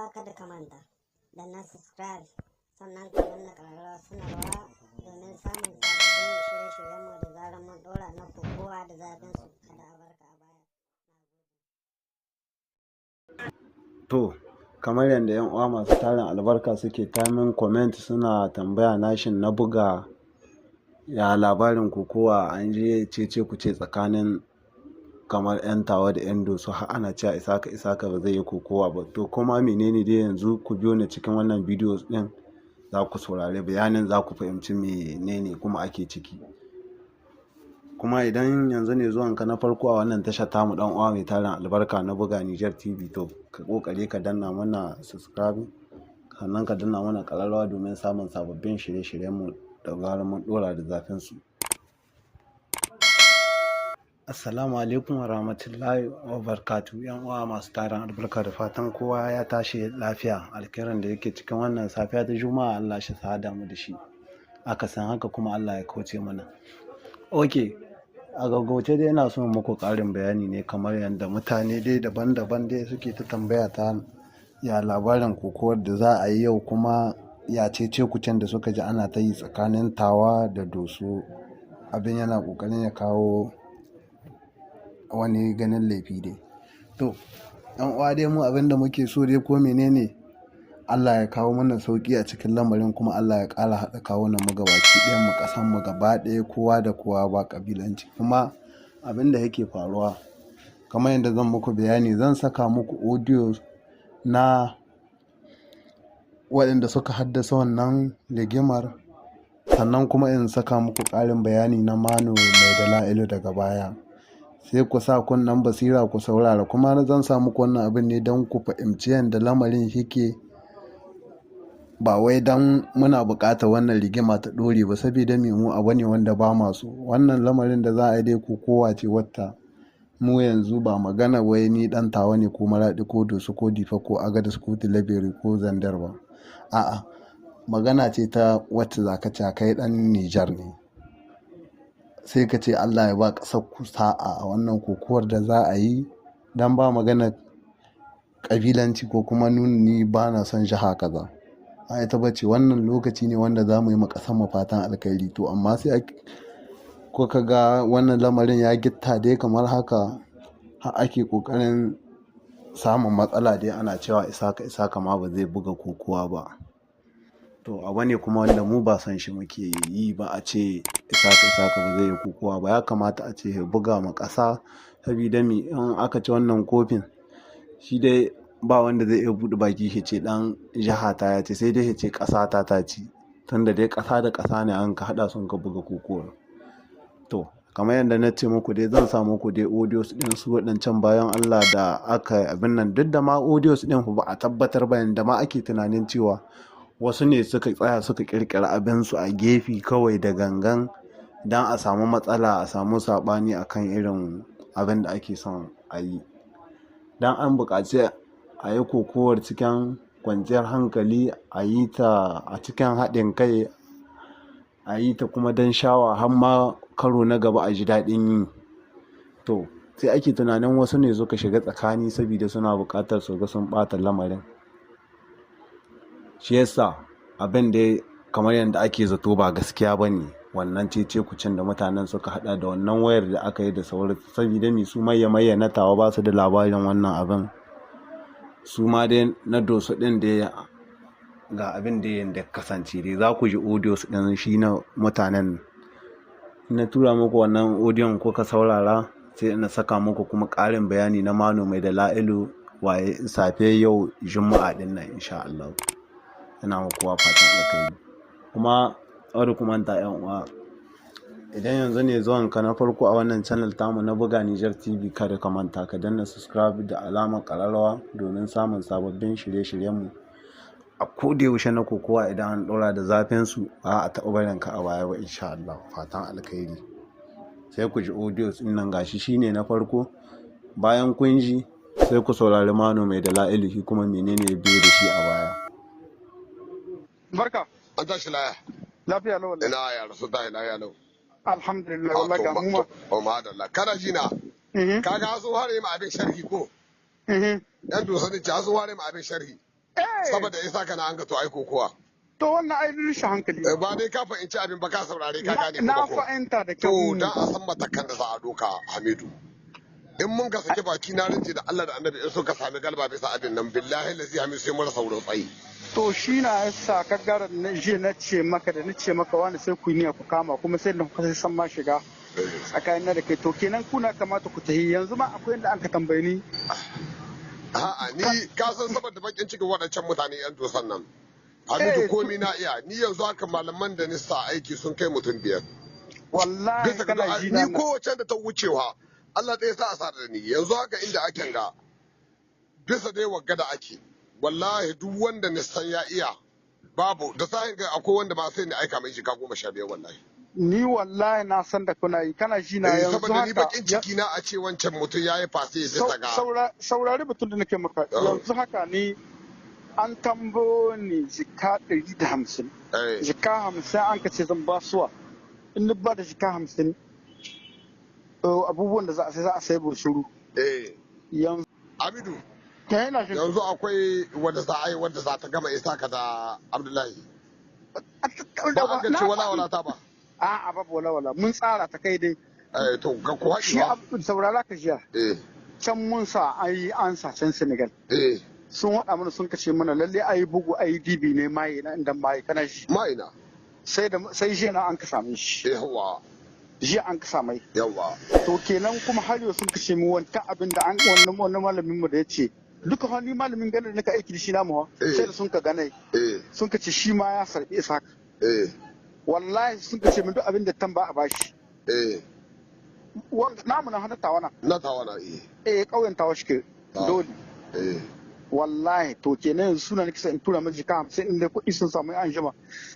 uwa kada ka manta da na subscribe sannan ka danna ƙararrawa sanarwa domin samun sababbin shirye-shiryenmu da zarar mun ɗora na kowa da zafin su kada a barka a baya. To, kamar yadda 'yan uwa masu tarin albarka suke tamin comment suna tambaya nashin na buga ya labarin kokowa an je cece ku ce tsakanin kamar 'yan tawa da 'yan doso har ana cewa isaka ba zai yi kokowa ba. To kuma menene dai yanzu ku biyo ni cikin wannan bidiyo din za ku saurari bayanin, za ku fahimci menene kuma ake ciki. Kuma idan yanzu ne zuwanka na farko a wannan tashar tamu dan uwa mai tarin albarka na buga Niger TV, to ka kokari ka danna mana subscribe sannan ka danna mana kararrawa domin samun sababbin shirye-shiryenmu da zarar mun dora da zafin su. Assalamu alaikum wa rahmatullahi wa barakatuh. Yan uwa masu tarin albarka, da fatan kowa ya tashi lafiya. Alkhairin da yake cikin wannan safiya ta Juma'a Allah shi sada mu da shi, aka san haka kuma Allah ya kauce mana. Okay, a gaggauce dai ina son muku ƙarin bayani ne kamar yadda mutane dai daban-daban dai suke ta tambaya ta ya labarin kokowar da za a yi yau, kuma ya cece kucin da suka ji ana ta yi tsakanin tawa da doso. Abin yana ƙoƙarin ya kawo wani ganin laifi dai. To yan uwa dai mu abin da muke so dai ko menene, Allah ya kawo mana sauki a cikin lamarin, kuma Allah ya ƙara haɗa kawo na mu gabaki ɗayan mu ƙasan mu gaba ɗaya, kowa da kowa ba ƙabilanci. Kuma abin da yake faruwa kamar yadda zan muku bayani, zan saka muku audio na waɗanda suka haddasa wannan rigimar, sannan kuma in saka muku ƙarin bayani na Manu mai dala'ilu daga baya. Sai ku sa kunnen basira ku saurara, kuma zan sa muku wannan abin ne don ku fahimci yadda lamarin yake, ba wai don muna buƙatar wannan rigima ta ɗore ba, saboda mu abu ne wanda ba masu wannan lamarin da za a yi dai kowa ce wata mu yanzu ba magana wai ni ɗan tawa ne ko maraɗi ko dosu ko difa ko agadas ko tilaberi ko zandar ba. A'a, magana ce ta wacce za ka ce kai ɗan Nijar ne, sai ka ce Allah ya ba ƙasar ku sa'a a wannan kokowar da za a yi, don ba magana ƙabilanci ko kuma nuni ba na son jiha kaza. A ita bace, wannan lokaci ne wanda za mu yi ƙasar mu fatan alkhairi. To amma sai ko ka ga wannan lamarin ya gitta dai kamar haka, har ake ƙoƙarin samun matsala dai ana cewa isaka ma ba zai buga kokowa ba. To abu ne kuma wanda mu ba san shi muke yi ba, a ce isaka ba zai yi kokowa ba. Ya kamata a ce ya buga ma ƙasa, saboda in aka ci wannan kofin shi dai ba wanda zai iya buɗe baki ya ce ɗan jiha ta ya ce, sai dai ya ce ƙasa ta ci, tunda dai ƙasa da ƙasa ne an ka haɗa sun ka buga kokowar. To kamar yadda na ce muku dai, zan sa muku dai audios ɗin su waɗancan bayan Allah da aka abin nan, duk da ma audios ɗin ba a tabbatar ba, yanda ma ake tunanin cewa wasu ne suka tsaya suka ƙirƙira abinsu a gefe kawai da gangan don a samu matsala, a samu saɓani akan irin abin da ake son a yi. Don an buƙaci a yi kokowar cikin kwanciyar hankali, a yi ta a cikin haɗin kai, a yi ta kuma don shawa har ma karo na gaba a ji daɗin yi. To sai ake tunanin wasu ne suka shiga tsakani saboda suna buƙatar su ga sun ɓata lamarin. Shi yasa abin da kamar yadda ake zato ba gaskiya ba ne wannan cece kucin da mutanen suka hada da wannan wayar da aka yi da sauran, saboda su mayya na tawa ba su da labarin wannan abin. Su ma dai na dosu ɗin da ga abin da yadda kasance dai za ku ji audios ɗin shi na mutanen. Na tura muku wannan audion ko ka saurara, sai na saka muku kuma ƙarin bayani na Manu mai dala'ilu waye safe yau Juma'a ɗin nan insha Allah. Ina muku fatan alkhairi. Kuma wadda kuma ta yan uwa, idan yanzu ne zuwan ka na farko a wannan channel tamu na buga Niger TV, kada ka manta ka danna subscribe da alamar kararrawa domin samun sababbin shirye-shiryenmu a koda yaushe na kokowa. Idan an ɗora da zafin su ba a taɓa barin ka a baya ba insha Allah. Fatan alkhairi. Sai ku ji audios din nan, gashi shine na farko. Bayan kun ji sai ku saurari Manu mai dala'ilu shi kuma menene ya biyo da shi a baya. Barka. An tashi laya. Lafiya lau wallahi. Ina ya rasu tashi laya lau. Alhamdulillah wallahi ga mu ma. O madalla. Kana ji na? Kaga so hare ma abin sharhi ko? Yan dosa din ci so hare ma abin sharhi. saboda isa kana an ga to ai kokowa to wannan ai rishin hankali ba dai ka fahimci abin ba ka saurare ka gane na ko fahimta da to kyau. dan a san matakan da za a doka Hamidu in mun ka saki baki na rinje da Allah da Annabi in suka sami galba bisa abin nan billahi lazi Hamidu sai mun rasa wurin tsayi To shi na yasa ka gara na je na ce maka da na ce maka wani sai ku yi niyya ku kama kuma sai da kuka san ma shiga tsakanin da kai to kenan kuna kamata ku tahi yanzu ma akwai inda an ka tambaye ni. A'a ni ka san saboda bakin cikin waɗancan mutane yan dosan nan Hamidu komi na iya ni yanzu haka malaman da ni sa aiki sun kai mutum 5 wallahi bisa kana ga ji ni na kowace da ta wucewa Allah ɗaya sa a sa da ni yanzu haka inda ake ga bisa dai wagga da ake wallahi duk wanda ni san ya iya babu da sahin ga akwai wanda ba sai ni aika mai shiga 15 wallahi ni wallahi na san da kuna yi kana ji na yanzu saboda ni haka bakin ciki na a ce wancan mutum yayi fase bisa ga saurari batun da nake maka yanzu haka ni an tambo ni jika 150 jika 50 an ka ce zan ba suwa in ni ba da jika 50 abubuwan da za a sai bursuru yanzu Hamidu yanzu akwai wanda za a yi wanda za ta gama Isaka da Abdullahi ba an ga ce wala ta ba a'a babu wala mun tsara ta kai dai to ga ku haɗi shi saurara ka jiya can mun sa an sa can Senegal sun haɗa mana sun kace mana lalle ayi bugu ayi dibi ne mai na inda mai kana shi mai na sai shi na an ka same shi yawa ji an ka samai yawa to kenan kuma har yau sun kace mu wanta abin da an wannan malamin mu da yace duka wani malamin ganin da naka aiki da shi namu sai da sun ka ganai sun kace shi ma ya sarbi Isaka wallahi sun kace min duk abin da tamba a bashi namu na hana tawana kauyen tawa shi ke dole wallahi to kenan yanzu suna nake in tura mai jika 50 inda kuɗi sun samu an jima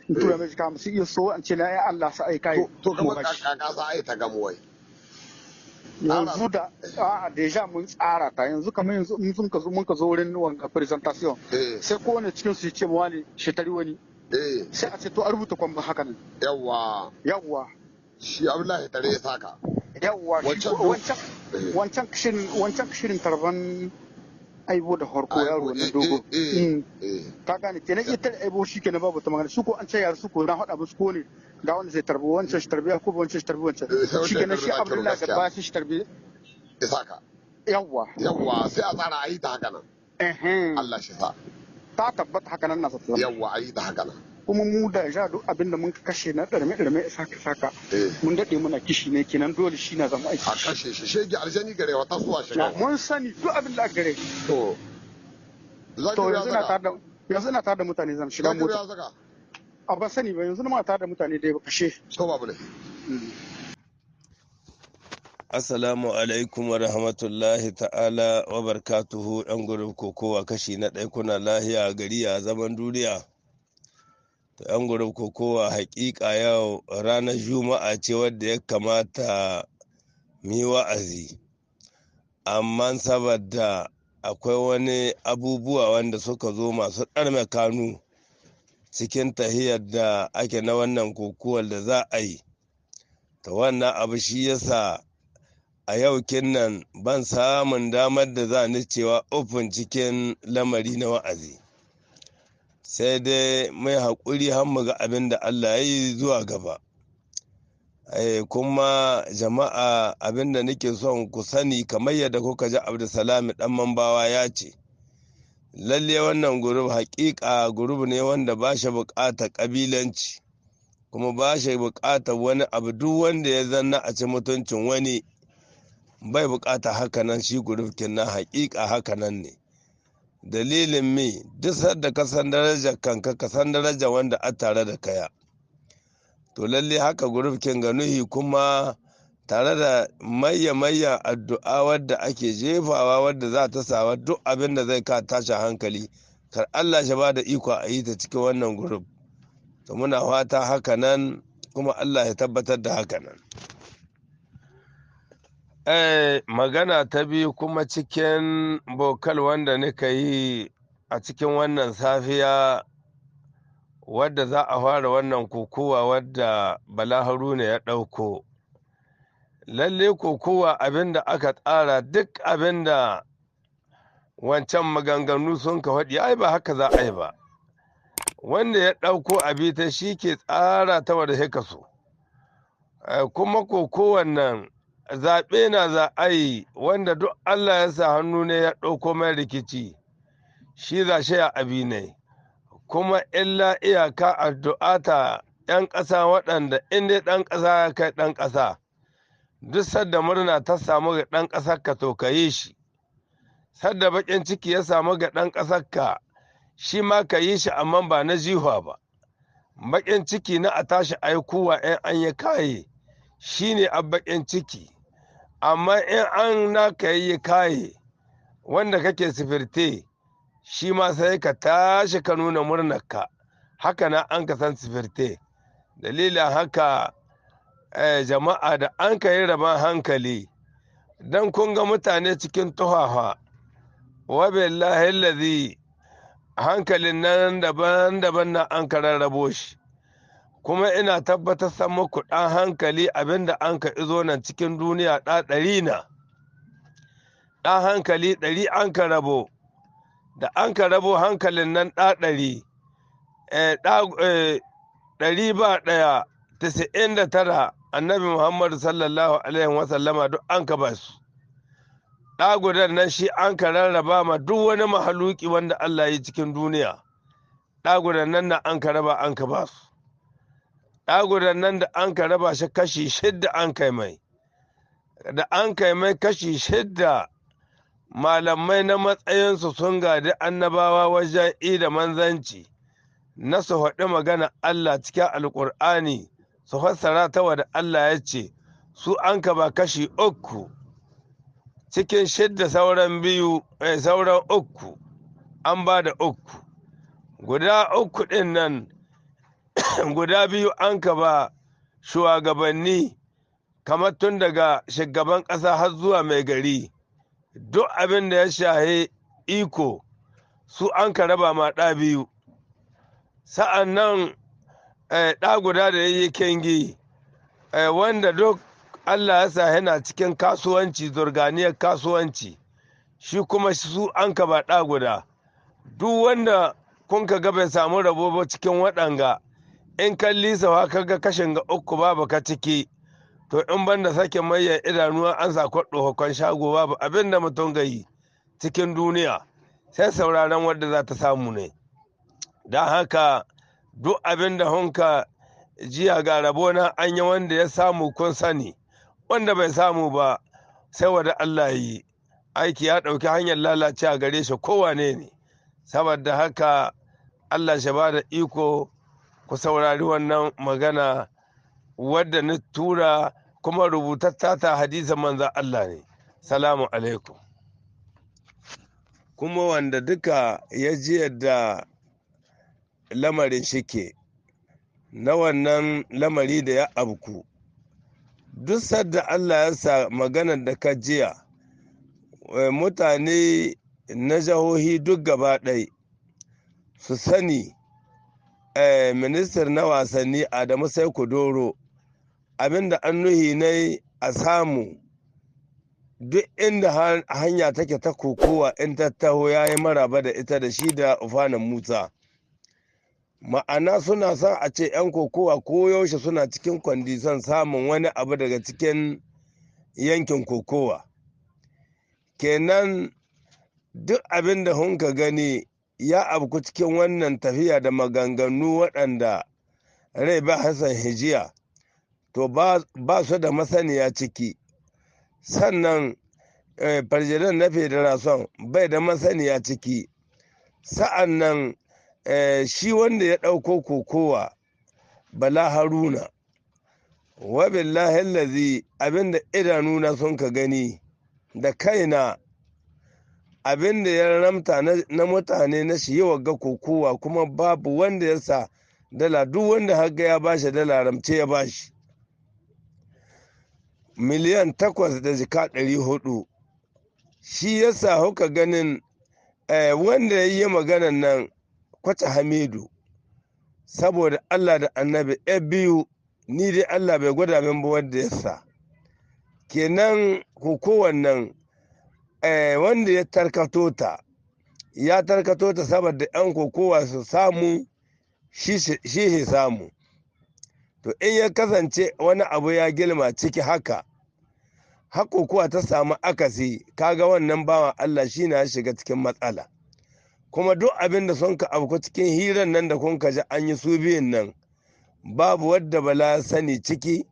in tura mai jika 50 iya so an ce na ai Allah sa ai kai to kamar kaka sa ai ta gamu wai yanzu da a deja mun tsara ta yanzu kamar yanzu mun ka zo wurin wanga presentation sai kowane cikin su ce mu wani shetari wani sai a ce to a rubuta kwamba haka nan yawa shi Abdullahi tare ya saka yawa wancan shirin tarban aibo da harko yaro na dogo ka gane kenan ita da aibo shi kenan babu ta magana su ko an ce yar su ko na hada musu ko ne ga wanda zai tarbi wancan shi tarbiya ko wancan shi tarbi wancan shi kenan shi Abdullahi da ba shi tarbi Isaka yawa sai a tsara ayi ta haka nan Allah shi sa ta tabbata haka nan na sa yawa ayi ta haka nan kuma mu da ja duk abin da mun kashe na ɗarme saka mun daɗe muna kishi ne kenan dole shi na zama aiki a kashe shi shege aljani gare wata suwa shiga mun sani duk abin da aka gare to yanzu na tare da mutane zan shiga mota a ban sani ba yanzu na tare da mutane dai ba kashe to babu ne Assalamu alaikum wa rahmatullahi ta'ala wa barakatuhu ɗan gurin kokowa kashi na ɗaya kuna lahiya gari a zaman duniya. Yan gurin kokowa hakika yau ranar juma'a ce wadda ya kamata mi wa'azi amma saboda akwai wani abubuwa wanda suka zo masu ɗarme kanu cikin tahiyar da ake na wannan kokowar da za a yi ta wannan abu shi yasa a yau kinnan ban samun damar da za ni cewa ofin cikin lamari na wa'azi sai dai mai haƙuri har mu ga abin da Allah ya yi zuwa gaba. Kuma jama'a abin da nake son ku sani kamar yadda kuka ji Abdulsalami ɗan Mambawa ya ce, lalle wannan gurub haƙiƙa gurub ne wanda ba shi buƙatar ƙabilanci kuma ba shi buƙatar wani abu duk wanda ya zanna a ci mutuncin wani bai buƙatar hakanan shi gurub kinna haƙiƙa hakanan ne. Dalilin me duk sadda ka san darajar kanka ka san darajar wanda a tare da kaya to lalle haka gurufkin ganuhi kuma tare da mayya addu'a wadda ake jefawa wadda za ta sawa duk abin da zai ka tashi hankali kar Allah shi ba da iko a yi ta cikin wannan guruf to muna fata haka nan kuma Allah ya tabbatar da haka nan. Magana ta biyu kuma cikin bokal wanda nika yi a cikin wannan safiya wadda za a fara wannan kokowa wadda Bala Haruna ya ɗauko. Lalle kokowa abinda aka tsara duk abinda wancan maganganu sun ka faɗi ai ba haka za a yi ba. Wanda ya ɗauko abita shi ke tsara ta wadda haka so. Kuma kowannan zaɓe na za a yi wanda duk Allah ya sa hannu ne ya ɗauko mai rikici shi za shi a abi ne. Kuma illa iyaka addu'a ta 'yan ƙasa waɗanda in dai ɗan ƙasa ya kai ɗan ƙasa duk sadda murna ta samu ga ɗan ƙasar ka to ka yi shi, sadda baƙin ciki ya samu ga ɗan ƙasar ka shi ma ka yi shi amma ba na jiwa ba. Baƙin ciki na a tashi aikuwa in an yi kaye shi ne a baƙin ciki, amma in an naka yi kaye wanda kake sifirte shi ma sai ka tashi ka nuna murnarka, haka na an ka san sifirte. Dalilin haka jama'a da an ka yi rabon hankali don kun ga mutane cikin tuhaha wa billahi lazi hankalin nan daban-daban na an ka rarrabo shi. Kuma ina tabbatar san muku ɗan hankali abinda an ka izo nan cikin duniya ɗari na, ɗan hankali 100 an ka rabo, da an ka rabo hankalin nan ɗari, 199 annabi Muhammadu sallallahu alaihi wasallama duk an ka ba su. Ɗagudan nan shi an ka rarraba ma duk wani mahaluki wanda Allah yi cikin duniya. Ɗagudan nan da an ka raba an ka ba su. Ɗagudan nan da an ka raba shi kashi 6 an kai mai. Da an kai mai kashi 6 malamai na matsayinsu sun gadi annabawa wajen da manzanci na su faɗi magana Allah cikin alƙur'ani su fassara ta wada Allah ya ce su an ka ba kashi 3 cikin 6 sauran 2 sauran 3 an ba da 3 guda 3 ɗin nan guda 2 an ka ba shugabanni kamar tun daga shugaban ƙasa har zuwa mai gari. Duk abin da ya shahe iko su an ka raba ma ɗa 2. Sa'an nan ɗa guda da ya yi kengi wanda duk Allah ya sa yana cikin kasuwanci zurganiyar kasuwanci shi kuma su an ka ba ɗa guda. Duk wanda kun ka ga bai samu rabo ba cikin waɗanga in kan lisawa ka ga kashin ga 3 babu ka ciki to in banda sakin mayan idanuwa an sa kwaɗo hukun shago babu abin da mutum ga yi cikin duniya sai sauraron wadda za ta samu ne. Don haka duk abin da hunka jiya ga rabona an yi wanda ya samu kun sani, wanda bai samu ba sai wada Allah yi aiki ya ɗauki hanyar lalace a gare shi kowane ne. Saboda haka Allah shi ba da iko ku saurari wannan magana wadda na tura kuma rubutatta ta hadisin manzan Allah ne. Salamu alaikum. Kuma wanda duka ya ji yadda lamarin shike na wannan lamari da ya abku, duk sadda Allah ya sa maganar da ka jiya mutane na jihohi duk gaba ɗai su sani ministar na wasanni Adamu Sai Kudoro abinda an nuhi ne a samu duk inda hanya take ta kokowa in tattaho ya yi maraba da ita da shi da Ufanan Musa. Ma'ana suna son a ce 'yan kokowa ko yaushe suna cikin kwandison samun wani abu daga cikin yankin kokowa. Kenan duk abin da hunka gani ya abku cikin wannan tafiya da maganganu waɗanda rai ba Hassan Hijiya to ba su da masaniya ciki. Sannan farjidan na federation bai da masaniya ciki. Sa'an nan shi wanda ya ɗauko kokowa Bala Haruna wa billahi lazi abinda idanuna sun ka gani da kaina abinda ya ramta na mutane na shi yawa ga kokowa kuma babu wanda ya sa dala, duk wanda haga ya bashi dala ramce ya bashi miliyan 8 da jika 400. Shi yasa huka ganin wanda ya yi maganan nan Kwace Hamidu saboda Allah da annabi biyu ni dai Allah bai gwada min ba wanda ya sa. Kenan kokowan nan wanda ya tarkato ta ya tarkato ta saboda 'yan kokowa su samu shi samu. To in ya kasance wani abu ya gilma ciki haka kokowa ta samu akasi, kaga wannan bawan Allah shi na shiga cikin matsala. Kuma duk abin da sun ka abu cikin hirar nan da kun ka ji an yi su biyun nan, babu wadda Bala ya sani ciki,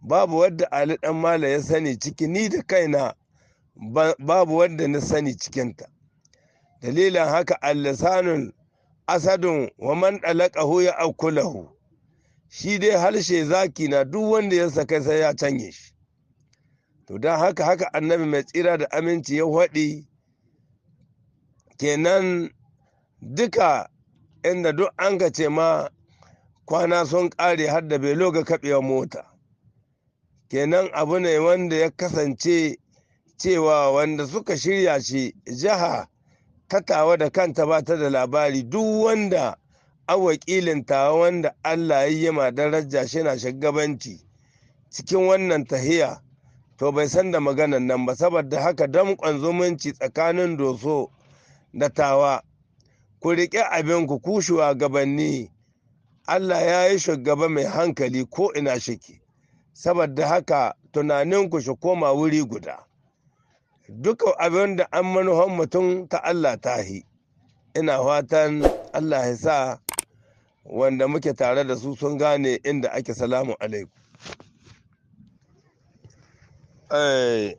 babu wadda Ali dan Mala ya sani ciki, ni da kaina babu wadda na sani cikinta. Dalilin haka al-lisanul asadun wa man dalaqahu ya akulahu, shi dai harshe zaki na, duk wanda ya saka sai ya canye shi. To don haka annabi mai tsira da aminci ya faɗi. Kenan duka inda duk an ka ce ma kwana sun ƙare har da belo ga kaɓewa mota, kenan abu ne wanda ya kasance cewa wanda suka shirya shi jiha ta Tawa da kanta ba ta da labari. Duk wanda an wakilin Tawa wanda Allah ya yi ma daraja shi na shugabanci cikin wannan tahiya, to bai san da maganan nan ba. Saboda haka damƙon zumunci tsakanin Doso da Tawa, ku riƙe abinku, ku shugabanni. Allah ya yi shugaba mai hankali ko ina shike, saboda haka tunaninku shi koma wuri guda. Duka abin da an manuhan mutum ta Allah tahi. Ina fatan Allah ya sa wanda muke tare da su sun gane inda ake. Salamu alaikum.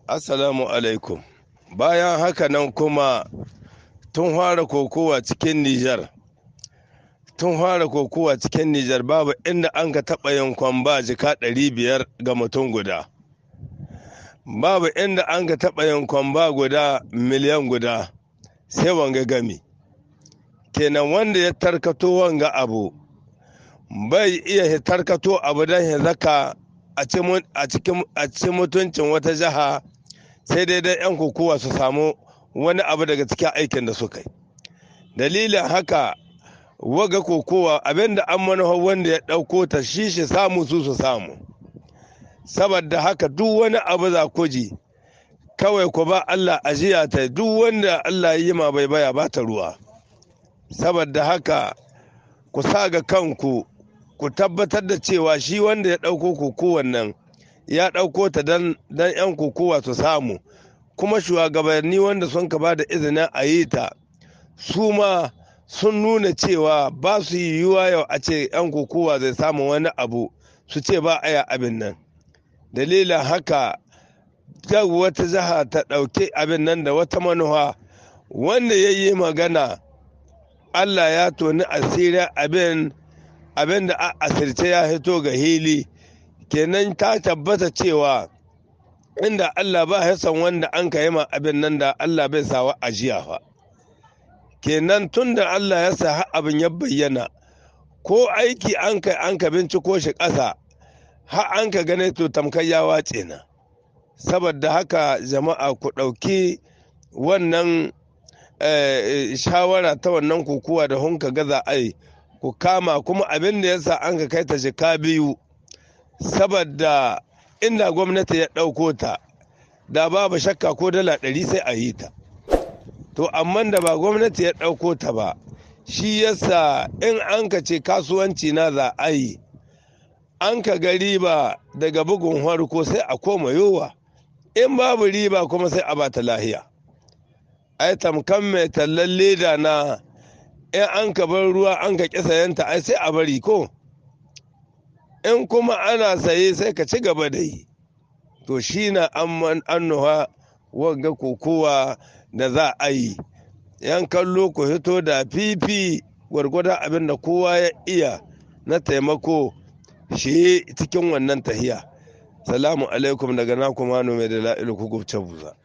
Assalamu alaikum. Bayan haka nan kuma tun fara kokowa cikin Nijar, babu inda an ka taɓa yin kwamba jika 500 ga mutum guda, babu inda an ka taɓa yin kwamba guda miliyan guda, sai wanga gami. Kenan wanda ya tarkato wanga abu bai iya tarkato abu don ya zaka a cikin mutuncin wata jiha, sai dai 'yan kokowa su samu wani abu daga cikin aikin da suka yi. Dalilin haka waga kokowa abinda an manufa wanda ya ɗauko ta shi samu su samu. Saboda haka duk wani abu za ku ji kawai ku ba Allah ajiya ta, duk wanda Allah ya yi ma bai baya ba ta ruwa. Saboda haka ku sa ga kanku, ku tabbatar da cewa shi wanda ya ɗauko kokowar nan ya ɗauko ta don 'yan kokowa su samu. Kuma shugabanni wanda sun ka ba da izinin a yi ta, su ma sun nuna cewa ba su yi yiwuwa yau a ce 'yan kokowa zai samu wani abu su ce ba a yi abin nan. Dalilin haka wata jiha ta ɗauki abin nan da wata manufa, wanda ya yi magana Allah ya toni asirin abin da a asirce ya hito ga hili. Kenan ta tabbata cewa inda Allah ba ya san wanda an ka yi ma abin nan da Allah bai sawa ajiya fa. Kenan tun da Allah ya sa abin ya bayyana, ko aiki an ka binciko shi ƙasa har an ka gane to tamkar ya wace na. Saboda haka jama'a ku ɗauki wannan shawara ta wannan kokowa da hunka gaza ai ku kama. Kuma abin da ya sa an ka kai ta jika 2, saboda inda gwamnati ya ɗauko ta da babu shakka ko dala 100 sai a yi ta. To amma da ba gwamnati ya ɗauko ta ba, shi yasa in an ka ce kasuwanci na za a yi, an ka ga riba daga bugun farko sai a koma yowa, in babu riba kuma sai a bata lahiya. Ai tamkan mai tallan leda na, in an ka bar ruwa an ka ƙi sayanta ai sai a bari ko, in kuma ana saye sai ka ci gaba da yi. To shi na annuha wanga kokowa da za a yi. Yan kallo ku hito da fifi gwargwadon abin da kowa ya iya na taimako shi cikin wannan tahiya. Salamu alaikum daga naku Manu Mai Dala'ilu ku gubce buza.